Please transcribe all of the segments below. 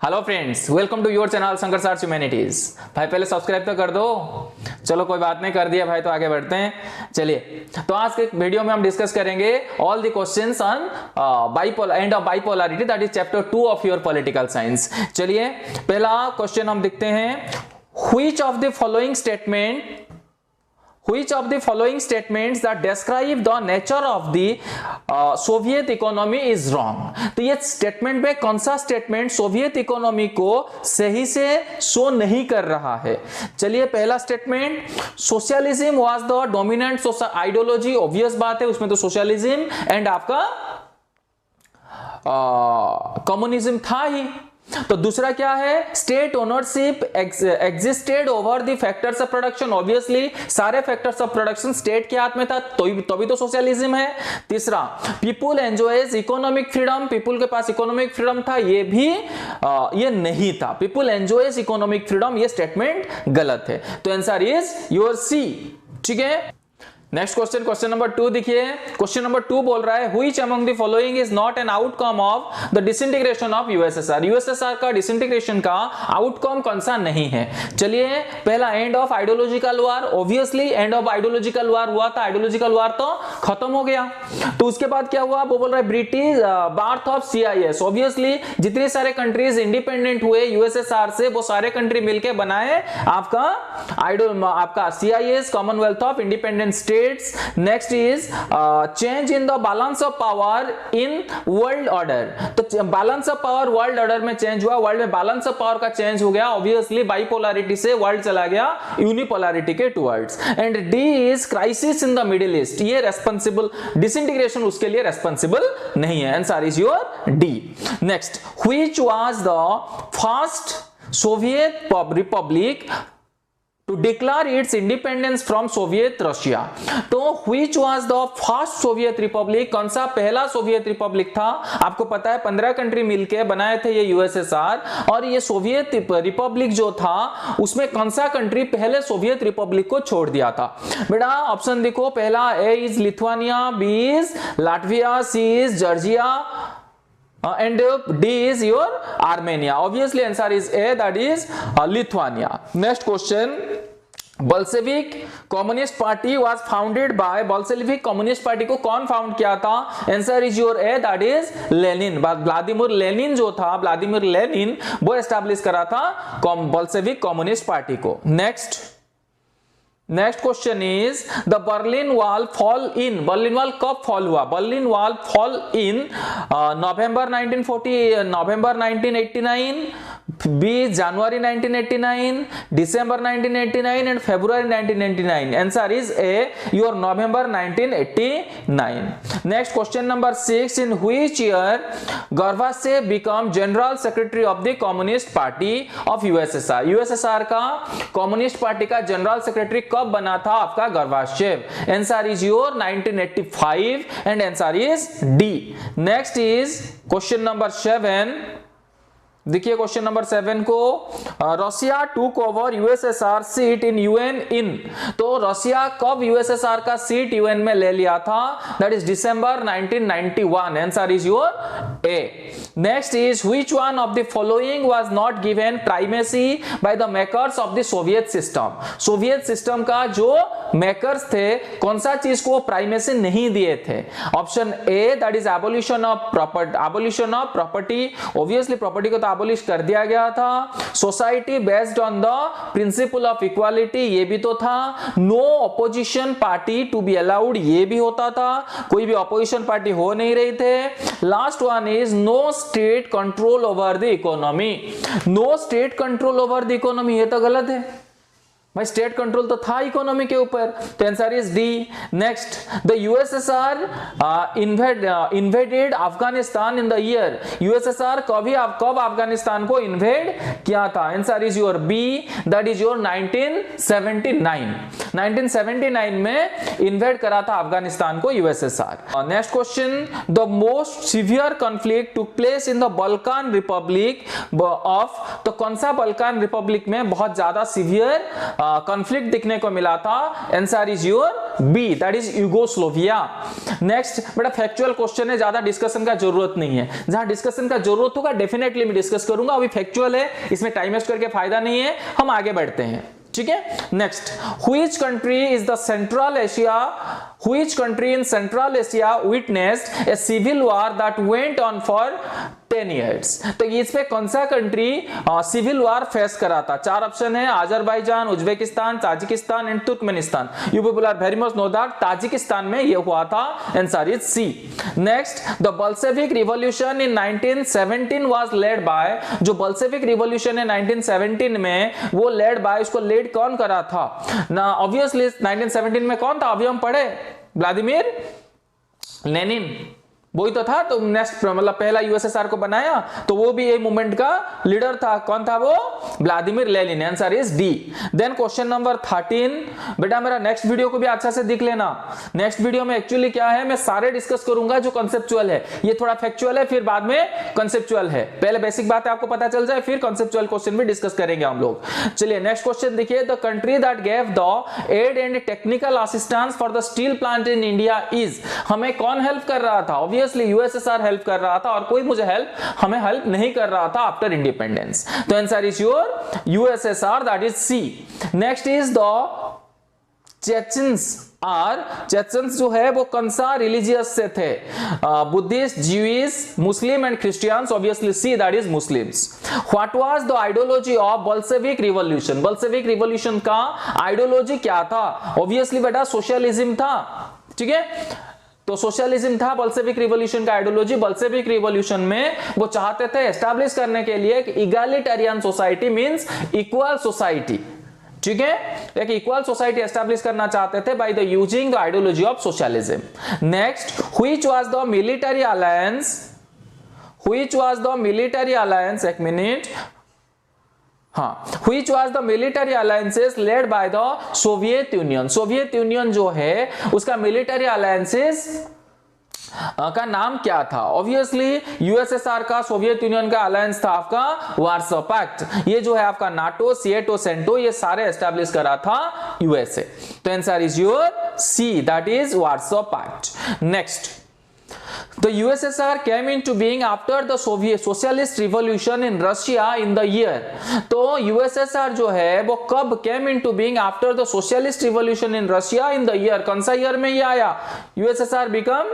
Hello friends, welcome to your channel Shankar sir's humanities. भाई पहले subscribe तो कर दो। चलो कोई बात नहीं, कर दिया भाई तो आगे बढ़ते हैं। चलिए, तो आज के वीडियो में हम डिस्कस करेंगे all the questions on end of bipolarity, that is chapter 2 of your political science. चलिए, पहला क्वेश्चन हम देखते हैं, which of the following statements that describe the nature of the Soviet economy is wrong? तो ये statement में कौन सा स्टेटमेंट सोवियत इकोनॉमी को सही से शो नहीं कर रहा है? चलिए, पहला statement, socialism was the dominant ideology. Obvious बात है, उसमें तो सोशलिज्म एंड आपका कम्युनिज्म था ही। तो दूसरा क्या है, state ownership existed over the factors of production. Obviously सारे फैक्टर्स ऑफ प्रोडक्शन स्टेट के हाथ में था, तभी तो सोशलिज्म है। तीसरा, people enjoys economic freedom, people के पास इकोनॉमिक फ्रीडम था, ये भी ये नहीं था। पीपुल एंजॉयज इकोनॉमिक फ्रीडम, ये स्टेटमेंट गलत है। तो आंसर इज योर सी। ठीक है, नेक्स्ट क्वेश्चन, क्वेश्चन नंबर 2 देखिए। क्वेश्चन नंबर 2 बोल रहा है, which among the following is not an outcome of the disintegration of USSR. USSR का डिसइंटीग्रेशन का आउटकम कौन सा नहीं है? चलिए, पहला, end of ideological war. Obviously end of ideological war हुआ था, आइडियोलॉजिकल वार तो खत्म हो गया। तो उसके बाद क्या हुआ, वो बोल रहा है British birth of CIS. Obviously जितने सारे कंट्रीज इंडिपेंडेंट हुए यूएसएसआर से, वो सारे कंट्री मिलकर बनाए आपका CIS, Commonwealth of independent state. Next is change in the balance of power in world order। तो balance of power world order में चेंज हुआ, वर्ल्ड में balance of power का चेंज हो गया। ऑब्वियसली बाइपोलैरिटी से वर्ल्ड चला गया यूनिपोलैरिटी के towards. And D is crisis in the middle east, ये रेस्पॉन्सिबल, डिसइंटीग्रेशन उसके लिए रेस्पॉन्सिबल नहीं है। Answer is your D. Next, which was the first Soviet Republic to declare its independence from Soviet Russia? तो which was the first Soviet Republic? कौन सा पहला Soviet Republic था? आपको पता है 15 कंट्री मिलके बनाए थे ये यूएसएसआर, और ये सोवियत रिपब्लिक जो था उसमें कौन सा कंट्री पहले सोवियत रिपब्लिक को छोड़ दिया था? बेटा ऑप्शन देखो, पहला A is Lithuania, B is Latvia, C is Georgia, and D is your Armenia. Obviously answer is A, that is Lithuania. Next question, Bolshevik Communist Party was founded by, Bolshevik Communist Party को कौन found किया था? Answer is your A, that is Lenin। Vladimir Lenin जो था, Vladimir Lenin वो establish करा था Bolshevik Communist Party को। Next question is, the Berlin Wall fall in, Berlin Wall कब फॉल हुआ? Berlin Wall fall in November 1940, November 1989, B January 1989, December 1989 and February 1989। Answer is A, your November 1989। Next question number 6, in which year Gorbachev become general secretary of the Communist Party of USSR? USSR का communist party का general secretary कब बना था आपका Gorbachev? Answer is your 1985 and answer is D. Next is question number 7, देखिए question number 7 को, Russia took over USSR seat in UN in. तो Russia कब यूएसएसआर का सीट यूएन में ले लिया था? That is December 1991। Answer is your A. Next is, which one of the following was not given primacy by the makers of the Soviet system? Soviet system का जो makers थे, कौन सा चीज को प्राइमेसी नहीं दिए थे? Option A, that is abolition of property. Obviously property को तो एबॉलिश कर दिया गया था। Society based on the principle of equality, ये भी तो था। No opposition party to be allowed, ये भी होता था, कोई भी ऑपोजिशन पार्टी हो नहीं रही थे। Last one is no state control over the economy. No state control over the economy, ये तो गलत है भाई, स्टेट कंट्रोल तो था इकोनॉमी के ऊपर। तो answer is D. Next, the USSR invaded Afghanistan in the year. USSR कब अफगानिस्तान को इन्वेड किया था? Answer is your B, that is your 1979। 1979 में इन्वेड करा था अफगानिस्तान को USSR. Next question, the most severe conflict took place in the Balkan republic of. तो कौन सा बल्कान रिपब्लिक में बहुत ज्यादा सीवियर कॉन्फ्लिक्ट दिखने को मिला था? Answer is your B that is Yugoslavia. Next बेटा फैक्चुअल क्वेश्चन है, ज्यादा डिस्कशन का जरूरत नहीं है, जहां डिस्कशन का जरूरत होगा डेफिनेटली मैं डिस्कस करूंगा, अभी फैक्चुअल है, इसमें टाइम वेस्ट करके फायदा नहीं है, हम आगे बढ़ते हैं, ठीक है। Next, which country is the Central Asia, which country in Central Asia witnessed a civil war that went on for 10 years। तो इस पे कौन सा कंट्री सिविल वॉर फेस करा था? चार ऑप्शन है, Azerbaijan, Uzbekistan, Tajikistan and Turkmenistan. You people are very much know that Tajikistan में ये हुआ था, answer is C. Next, the Bolshevik revolution in 1917 was led by, जो बोल्शेविक रिवॉल्यूशन है 1917 में वो लेड बाय, उसको लेड कौन करा था ना? ऑब्वियसली 1917 में कौन था, अभी हम पढ़े व्लादिमीर लेनिन, वही तो था। तो नेक्स्ट मतलब पहला यूएसएसआर को बनाया तो वो भी ये मूवमेंट का लीडर था, कौन था वो? Vladimir Lenin, answer is D. Then question number 13, बेटा मेरा नेक्स्ट वीडियो को भी अच्छा से देख लेना। नेक्स्ट वीडियो में एक्चुअली क्या है, मैं सारे डिस्कस करूंगा जो कॉन्सेप्चुअल है, ये थोड़ा फैक्चुअल है, फिर बाद में कॉन्सेप्चुअल है। पहले बेसिक बात है आपको पता चल जाए, फिर कॉन्सेप्चुअल क्वेश्चन भी डिस्कस करेंगे हम लोग। चलिए नेक्स्ट क्वेश्चन देखिए, the country that gave the aid and technical assistance for the steel plant in India is, हमें कौन हेल्प कर रहा था? ऑब्वियसली यूएसएसआर हेल्प कर रहा था, और कोई मुझे हमें हेल्प नहीं कर रहा था आफ्टर इंडिपेंडेंस। तो answer is your USSR, that is C. Next is the Chechens are, Chechens जो है वो कौन सा रिलीजियस से थे? Buddhist, Jewish, Muslim and Christians, obviously C that is Muslims. What was the ideology of Bolshevik revolution? Bolshevik revolution का ideology क्या था? ऑब्वियसली बेटा सोशलिज्म था, ठीक है। तो सोशलिज्म था बोल्शेविक रिवॉल्यूशन का आइडियोलॉजी। बोल्शेविक रिवॉल्यूशन में वो चाहते थे एस्टैब्लिश करने के लिए एक egalitarian society, means equal society, ठीक है, एक इक्वल सोसाइटी एस्टैब्लिश करना चाहते थे by the using the ideology of socialism. Next, which was the military alliance, which was the military alliance, एक मिनट, हाँ, which was the military alliances led by the Soviet union? Soviet union जो है उसका military alliances का नाम क्या था? Obviously USSR का, सोवियत यूनियन का अलायंस था आपका वार्सो पैक्ट। ये जो है आपका नाटो, सीएटो, सेंटो, ये सारे एस्टैब्लिश करा था यूएसए। तो answer is your C, that is Warsaw Pact. Next, the USSR came into being after the Soviet Socialist Revolution in Russia in the year। तो USSR जो है वो कब came into being after the Socialist Revolution in Russia in the year? कौन सा year में ये आया? USSR become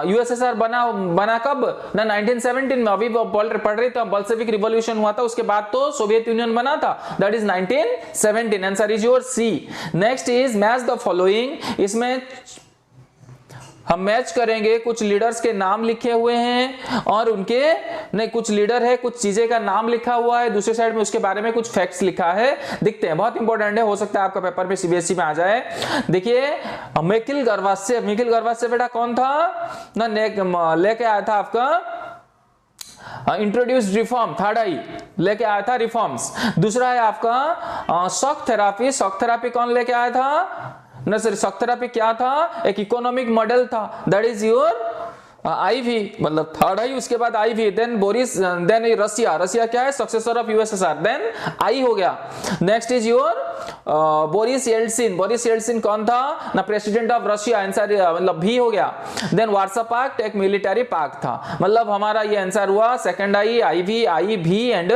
यूएसएसआर बना कब ना? 1917 में। अभी पढ़ रही था बोल्शेविक रिवॉल्यूशन हुआ था, उसके बाद तो सोवियत यूनियन बना था, that is 1917, answer is your C. Next is match the following, इसमें हम मैच करेंगे, कुछ लीडर्स के नाम लिखे हुए हैं और उनके नहीं, कुछ लीडर है, कुछ चीजें का नाम लिखा हुआ है, दूसरे साइड में उसके बारे में कुछ फैक्ट्स लिखा है, दिखते हैं, बहुत इंपॉर्टेंट है, हो सकता है आपका पेपर में सीबीएसई में आ जाए। देखिए मिखिल गर्वासेव, मिखिल गर्वासेव बेटा कौन था ना? लेके आया था आपका इंट्रोड्यूस रिफॉर्म, थर्ड आई लेके आया था रिफॉर्म्स। दूसरा है आपका शॉक थेरापी, शॉक थेरापी कौन लेके आया था ना? सर शॉक थेरापी क्या था? एक इकोनॉमिक मॉडल था, दैट इज योर आईवी, मतलब थर्ड आई, उसके बाद IV, then Boris, then Russia, Russia क्या है? Successor of USSR, then I हो गया। Next is your Boris Yeltsin, Boris Yeltsin कौन था ना? प्रेसिडेंट ऑफ रशिया, आंसर मतलब भी हो गया। देन वार्सो पैक्ट एक मिलिटरी पैक्ट था, मतलब हमारा ये आंसर हुआ सेकंड आई, आईवी, आई भी एंड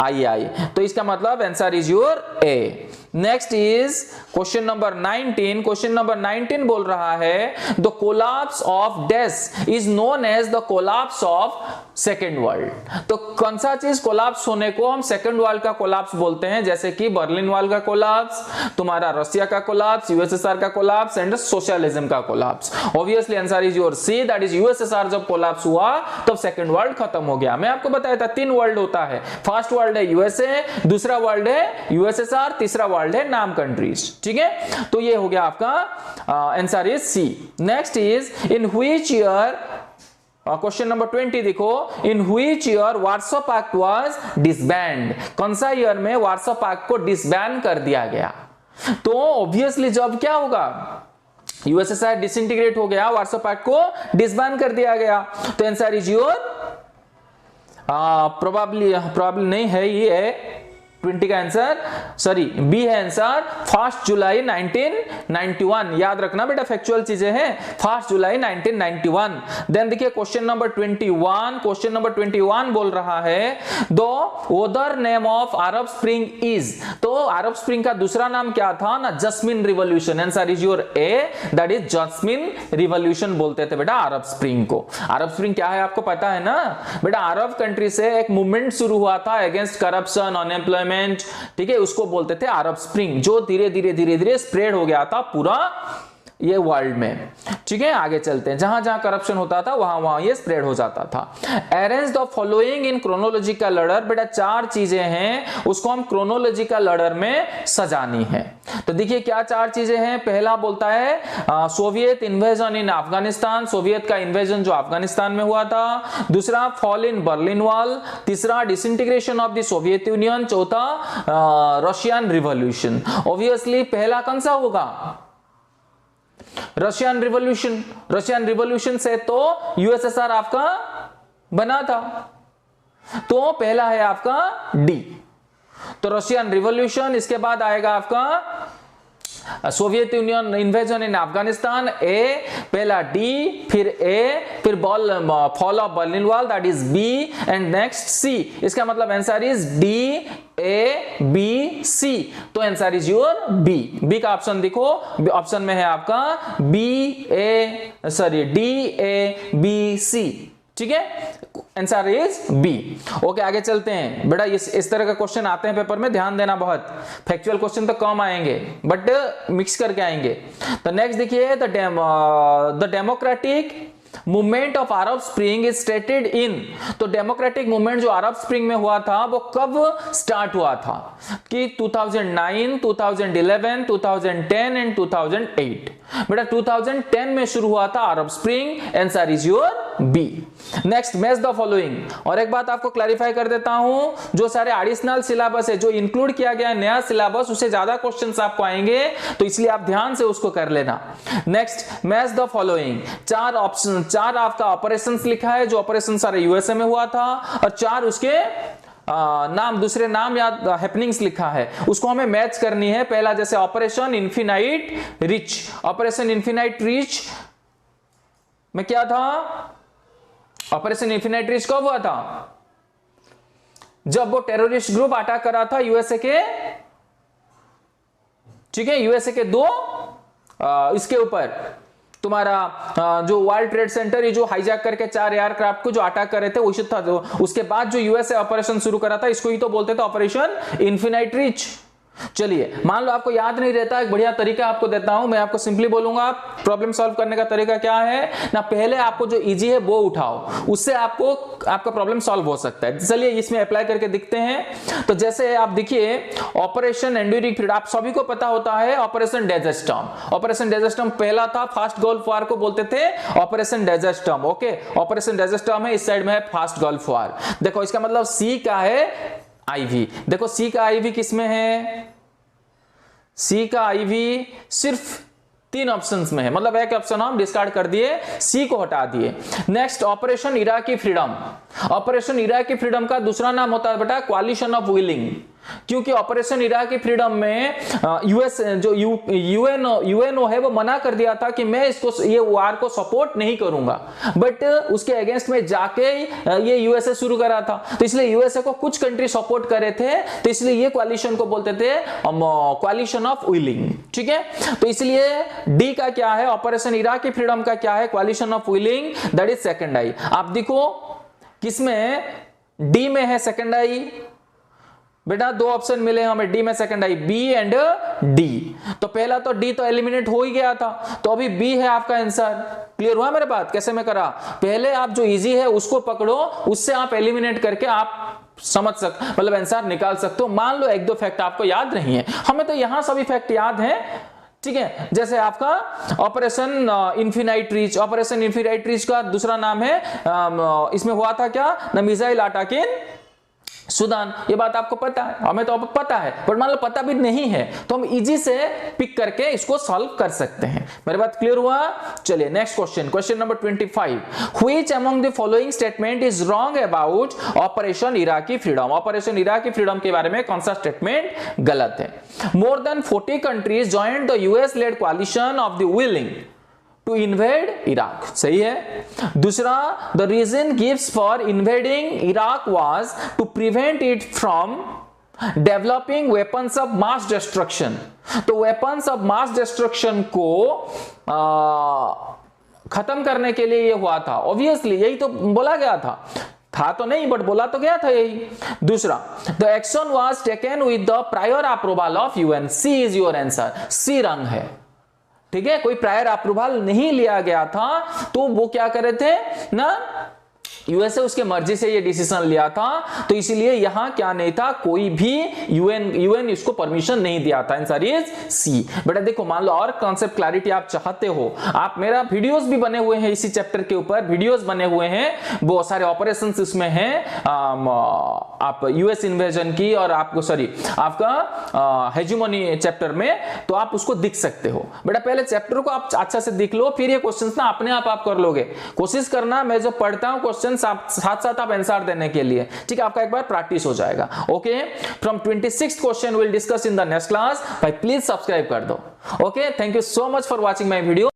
आई। तो इसका मतलब answer is your A. Next is question number 19। Question number 19 बोल रहा है the collapse of this is known as the collapse of second world. तो कौन सा चीज कोलैप्स होने को हम सेकेंड वर्ल्ड का कोलैप्स बोलते हैं? जैसे कि बर्लिन वॉल का कोलैप्स, तुम्हारा रशिया का कोलैप्स, यूएसएसआर का कोलैप्स एंड सोशलिज्म का collapse. Obviously answer is your C, that is USSR जब कोलैप्स हुआ तब सेकेंड वर्ल्ड खत्म हो गया। मैं आपको बताया था 3 वर्ल्ड होता है, फर्स्ट वर्ल्ड है यूएसए, दूसरा वर्ल्ड है यूएसएसआर, तीसरा वर्ल्ड है नाम कंट्रीज, ठीक है। तो ये हो गया आपका answer is C. Next is in which year, question number 20 देखो, in which year Warsaw Pact was disband? कौन सा ईयर में वार्सो पैक्ट को डिसबैंड कर दिया गया? तो ऑब्वियसली जब क्या होगा, यूएसएसआर डिसइंटीग्रेट हो गया, वार्सो पैक्ट को डिसबैंड कर दिया गया। तो आंसर इज योर प्रोबेबली नहीं है, ये 20 का आंसर, सॉरी बी है आंसर 1 जुलाई 1991। याद रखना बेटा, फैक्चुअल चीजें हैं, 1 जुलाई 1991। देन देखिए क्वेश्चन नंबर 21, क्वेश्चन नंबर 21 बोल रहा है the other name of Arab spring is, तो अरब स्प्रिंग का दूसरा नाम क्या था ना, jasmine revolution. Answer is your A, that is jasmine revolution बोलते थे बेटा अरब स्प्रिंग को। अरब स्प्रिंग क्या है आपको पता है ना बेटा, अरब कंट्री से एक मूवमेंट शुरू हुआ था अगेंस्ट करप्शन, अनएम्प्लॉयमेंट, ठीक है, उसको बोलते थे अरब स्प्रिंग, जो धीरे धीरे स्प्रेड हो गया था पूरा ये वर्ल्ड में। ठीक है, आगे चलते हैं, जहां जहां करप्शन होता था वहां वहां ये स्प्रेड हो जाता था। Arrange the following in chronological order, बेटा 4 चीजें हैं, उसको हम क्रोनोलॉजिकल ऑर्डर में सजानी है। तो देखिए क्या 4 चीजें हैं। पहला बोलता है Soviet invasion in Afghanistan, Soviet का इन्वेजन जो अफगानिस्तान में हुआ था। दूसरा फॉल इन बर्लिन वॉल। तीसरा disintegration of the Soviet union. चौथा रशियन रिवॉल्यूशन। ऑब्वियसली पहला कौन सा होगा, रशियन रिवॉल्यूशन। रशियन रिवॉल्यूशन से तो यूएसएसआर आपका बना था, तो पहला है आपका डी, तो रशियन रिवॉल्यूशन। इसके बाद आएगा आपका Soviet union invasion in Afghanistan, A, पहला डी, फिर ए, फिर fall of Berlin wall, that is B, and next C. इसका मतलब answer is D A B C, तो answer is your B. B का ऑप्शन देखो, ऑप्शन में है आपका B A, sorry D A B C. ठीक है, आंसर इज बी। ओके, आगे चलते हैं बेटा, इस तरह का क्वेश्चन आते हैं पेपर में, ध्यान देना बहुत। फैक्चुअल क्वेश्चन तो कम आएंगे बट मिक्स करके आएंगे। तो नेक्स्ट देखिए, the democratic movement of Arab spring is stated in, तो डेमोक्रेटिक मूवमेंट जो अरब स्प्रिंग में हुआ था वो कब स्टार्ट हुआ था, कि 2009, 2011, 2010 एंड 2008। बेटा 2010 में शुरू हुआ था Arab spring, answer is your B. Next, match the following. और एक बात आपको क्लैरिफाई कर देता हूं, जो सारे एडिशनल सिलेबस है, जो इंक्लूड किया गया नया सिलेबस, उससे ज्यादा क्वेश्चंस आपको आएंगे, तो इसलिए आप ध्यान से उसको कर लेना। Next, match the following. 4 option, 4 आपका ऑपरेशंस लिखा है, जो ऑपरेशन सारे यूएसए में हुआ था, और 4 उसके नाम, दूसरे नाम या हैपनिंग्स लिखा है, उसको हमें मैच करनी है। पहला जैसे operation infinite rich, operation infinite rich में क्या था, ऑपरेशन इन्फिनाइट रिच कब हुआ था, जब वो टेररिस्ट ग्रुप अटैक करा था यूएसए के, ठीक है, यूएसए के 2 इसके ऊपर, तुम्हारा जो वर्ल्ड ट्रेड सेंटर, ये जो हाईजैक करके 4 एयरक्राफ्ट को जो अटैक कर रहे थे, वही था। जो उसके बाद जो यूएसए ऑपरेशन शुरू करा था, इसको ही तो बोलते थे ऑपरेशन इन्फिनाइट रिच। चलिए, मान लो आपको याद नहीं रहता, एक बढ़िया तरीका आपको देता हूं, मैं आपको सिंपली बोलूंगा प्रॉब्लम सॉल्व करने का तरीका क्या है ना, पहले आपको जो इजी है वो उठाओ, उससे आपको आपका प्रॉब्लम सॉल्व हो सकता है। चलिए इसमें अप्लाई करके दिखते हैं। तो जैसे आप देखिए, ऑपरेशन एंड्यूरिंग पीरियड, आप सभी को पता होता है Operation Desert Storm. Operation Desert Storm पहला था, फर्स्ट गल्फ वॉर को बोलते थे Operation Desert Storm. Okay, Operation Desert Storm है, इस साइड में है फर्स्ट गल्फ वॉर। देखो इसका मतलब सी का है आईवी। देखो सी का आईवी किसमें है, सी का आईवी सिर्फ 3 ऑप्शंस में है, मतलब एक ऑप्शन हम डिस्कार्ड कर दिए, सी को हटा दिए। Next, operation Iraqi Freedom. Operation Iraqi freedom का दूसरा नाम होता है बेटा कोalition ऑफ विलिंग, क्योंकि ऑपरेशन इराकी फ्रीडम में यूएस जो यूएनओ है वो मना कर दिया था कि मैं इसको, ये वार को सपोर्ट नहीं करूंगा, बट उसके अगेंस्ट में जाके ये यूएसए शुरू करा था, तो इसलिए यूएसए को कुछ कंट्री सपोर्ट करे थे, तो इसलिए ये कोalition को बोलते थे कोalition ऑफ विलिंग। ठीक है, तो इसलिए डी का क्या है, ऑपरेशन इराकी फ्रीडम का क्या है, coalition of willing, that is second I. आप देखो किसमें, डी में है सेकंड आई बेटा, 2 ऑप्शन मिले हमें डी में second I, B and D. तो पहला तो डी तो एलिमिनेट हो ही गया था, तो अभी बी है आपका आंसर। क्लियर हुआ मेरे बात, कैसे मैं करा, पहले आप जो इजी है उसको पकड़ो, उससे आप एलिमिनेट करके आप समझ सकते, मतलब आंसर निकाल सकते हो। मान लो 1-2 फैक्ट आपको याद नहीं है, हमें तो यहां सभी फैक्ट याद है। ठीक है, जैसे आपका operation infinite reach, operation infinite reach का दूसरा नाम है, इसमें हुआ था क्या ना, मिसाइल अटैक इन सूडान, ये बात आपको पता है, हमें तो अब पता है, बट मान लो पता भी नहीं है तो हम इजी से पिक करके इसको सॉल्व कर सकते हैं। मेरी बात क्लियर हुआ? चलिए next question, question number 25, which among the following statement is wrong about Operation Iraqi Freedom? Operation Iraqi Freedom के बारे में कौन सा स्टेटमेंट गलत है? More than 40 countries joined the US led coalition of the willing to invade Iraq, सही है। दूसरा, the reason gives for invading Iraq was to prevent it from developing weapons of mass destruction. तो weapons of mass destruction को खत्म करने के लिए ये हुआ था, ऑब्वियसली यही तो बोला गया था तो नहीं बट बोला तो गया था यही। दूसरा, the action was taken with the prior approval of UN, C is your answer, C रंग है, ठीक है। कोई प्रायर अप्रूवल नहीं लिया गया था, तो वो क्या करे थे ना, यूएसए उसके मर्जी से ये डिसीजन लिया था, तो इसलिए यहां क्या नहीं था, कोई भी यूएन इसको परमिशन नहीं दिया था। Answer is C. बेटा देखो, मान लो और कॉन्सेप्ट क्लैरिटी आप चाहते हो, आप मेरा वीडियोस भी बने हुए हैं इसी चैप्टर के ऊपर, वीडियोस बने हुए हैं, बहुत सारे ऑपरेशंस इसमें हैं, आप यूएस इन्वेजन की और आपको आपका हेजुमनी चैप्टर में, तो आप उसको दिख सकते हो। बेटा पहले चैप्टर को आप अच्छा से देख लो, फिर ये क्वेश्चंस ना अपने आप कर लोगे। कोशिश करना मैं जो पढ़ता हूं क्वेश्चन साथ साथ आप आंसर देने के लिए, ठीक है, आपका एक बार प्रैक्टिस हो जाएगा। Okay, from 26th question will discuss in the next class. भाई प्लीज सब्सक्राइब कर दो। Okay, thank you so much for watching my video.